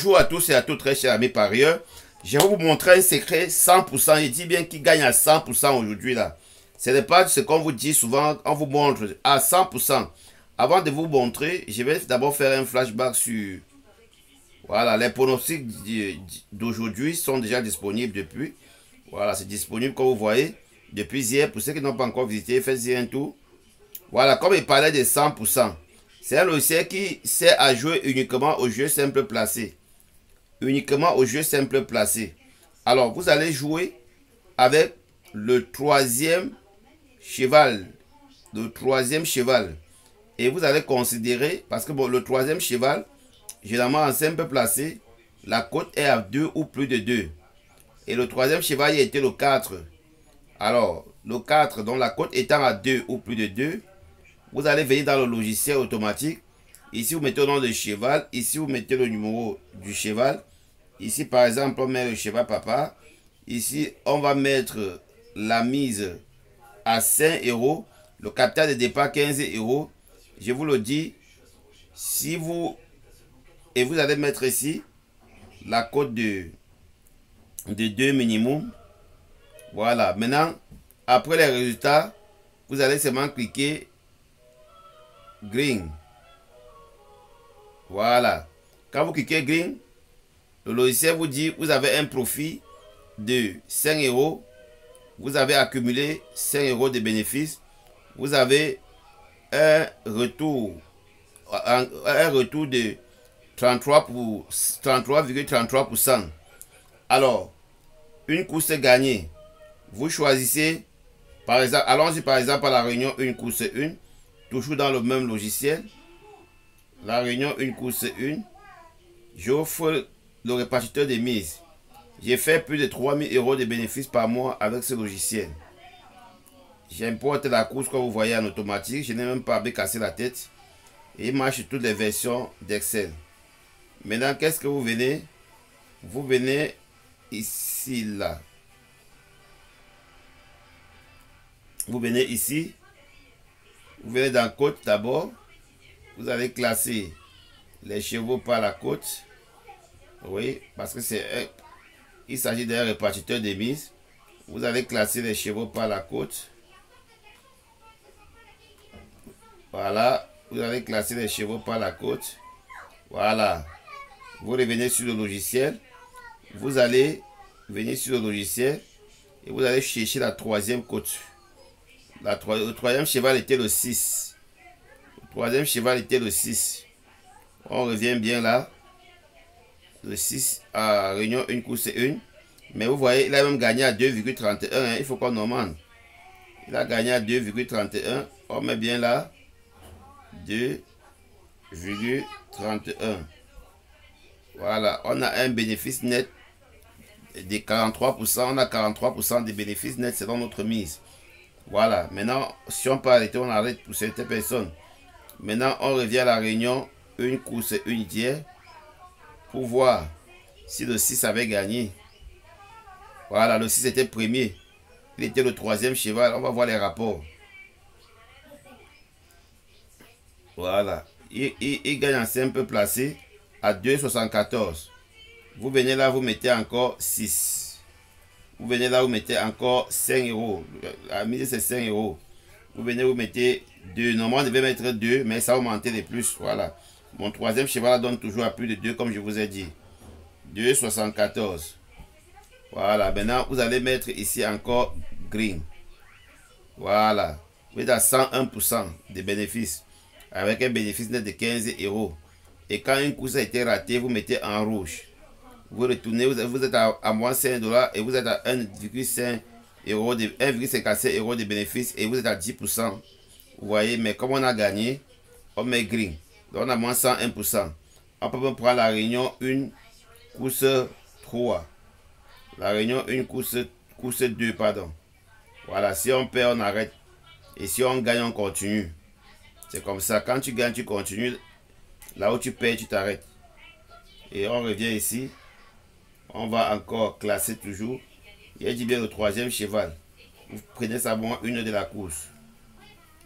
Bonjour à tous et à toutes, très chers amis parieurs. Je vais vous montrer un secret 100%. Il dit bien qu'il gagne à 100% aujourd'hui là. Ce n'est pas ce qu'on vous dit souvent, on vous montre à 100%. Avant de vous montrer, je vais d'abord faire un flashback sur... Voilà, les pronostics d'aujourd'hui sont déjà disponibles depuis. Voilà, c'est disponible comme vous voyez. Depuis hier, pour ceux qui n'ont pas encore visité, faites-y un tour. Voilà, comme il parlait de 100%. C'est un logiciel qui sert à jouer uniquement au jeu simple placé. Uniquement au jeu simple placé. Alors, vous allez jouer avec le troisième cheval. Le troisième cheval. Et vous allez considérer, parce que bon, le troisième cheval, généralement en simple placé, la cote est à 2 ou plus de 2. Et le troisième cheval, il était le 4. Alors, le 4, dont la cote étant à 2 ou plus de 2, vous allez venir dans le logiciel automatique. Ici, vous mettez le nom de cheval. Ici, vous mettez le numéro du cheval. Ici, par exemple, on met le cheval papa. Ici, on va mettre la mise à 5 €. Le capital de départ, 15 €. Je vous le dis, si vous... Et vous allez mettre ici la cote de 2 minimum. Voilà. Maintenant, après les résultats, vous allez seulement cliquer green. Voilà. Quand vous cliquez green, le logiciel vous dit vous avez un profit de 5 €. Vous avez accumulé 5 € de bénéfices. Vous avez un retour de 33,33%. Alors, une course gagnée. Vous choisissez, par exemple, allons-y par exemple à la réunion une course 1, toujours dans le même logiciel. La réunion une course 1, j'offre le répartiteur des mises. J'ai fait plus de 3000 € de bénéfices par mois avec ce logiciel. J'importe la course comme vous voyez en automatique. Je n'ai même pas à me casser la tête. Et il marche sur toutes les versions d'Excel. Maintenant, qu'est-ce que vous venez? Vous venez ici, là. Vous venez ici. Vous venez dans côte d'abord. Vous allez classer les chevaux par la côte. Oui, parce que il s'agit d'un répartiteur de mise. Vous allez classer les chevaux par la côte. Voilà. Vous allez classer les chevaux par la côte. Voilà. Vous revenez sur le logiciel. Vous allez venir sur le logiciel. Et vous allez chercher la troisième côte. Le troisième cheval était le 6. Le troisième cheval était le 6. On revient bien là. Le 6 à réunion une course 1. Mais vous voyez, il a même gagné à 2,31. Hein, il faut qu'on demande. Il a gagné à 2,31. On met bien là. 2,31. Voilà. On a un bénéfice net de 43%. On a 43% de bénéfices nets selon notre mise. Voilà. Maintenant, si on peut arrêter, on arrête pour certaines personnes. Maintenant, on revient à la réunion une course une d'hier pour voir si le 6 avait gagné. Voilà, le 6 était premier. Il était le troisième cheval. On va voir les rapports. Voilà. Il gagne en simple placé à 2,74. Vous venez là, vous mettez encore 6. Vous venez là, vous mettez encore 5 €. La mise, c'est 5 €. Vous venez, vous mettez 2. Normalement, on devait mettre 2, mais ça a augmenté de plus. Voilà. Mon troisième cheval donne toujours à plus de 2, comme je vous ai dit. 2,74. Voilà. Maintenant, vous allez mettre ici encore green. Voilà. Vous êtes à 101% de bénéfices. Avec un bénéfice net de 15 €. Et quand une course a été ratée, vous mettez en rouge. Vous retournez, vous êtes à moins 5 $ et vous êtes à 1,55 € de bénéfices et vous êtes à 10%. Vous voyez, mais comme on a gagné, on met green. Donc on a moins 101%. On peut même prendre la réunion 1, course 3. La réunion 1, course 2, pardon. Voilà, si on perd, on arrête. Et si on gagne, on continue. C'est comme ça. Quand tu gagnes, tu continues. Là où tu perds, tu t'arrêtes. Et on revient ici. On va encore classer toujours. Il dit bien le troisième cheval. Vous prenez simplement une de la course.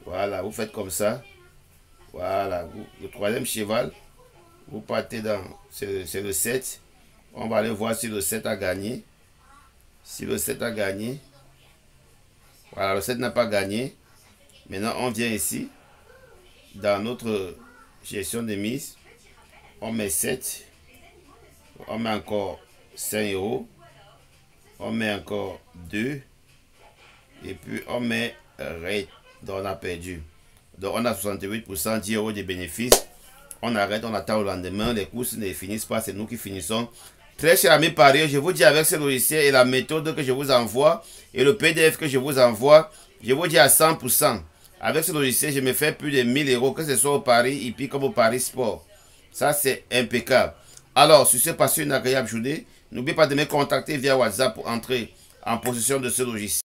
Voilà, vous faites comme ça. Voilà, le troisième cheval. Vous partez dans... C'est le 7. On va aller voir si le 7 a gagné. Si le 7 a gagné. Voilà, le 7 n'a pas gagné. Maintenant, on vient ici. Dans notre gestion de mise. On met 7. On met encore 5 €. On met encore 2. Et puis, on met rate. Donc, on a perdu. Donc, on a 68%, 10 € de bénéfices. On arrête, on attend le lendemain. Les courses ne finissent pas, c'est nous qui finissons. Très chers amis parieurs, je vous dis avec ce logiciel et la méthode que je vous envoie et le PDF que je vous envoie, je vous dis à 100%. Avec ce logiciel, je me fais plus de 1000 €, que ce soit au pari hippique comme au pari sport. Ça, c'est impeccable. Alors, sur ce, passez une agréable journée. N'oubliez pas de me contacter via WhatsApp pour entrer en possession de ce logiciel.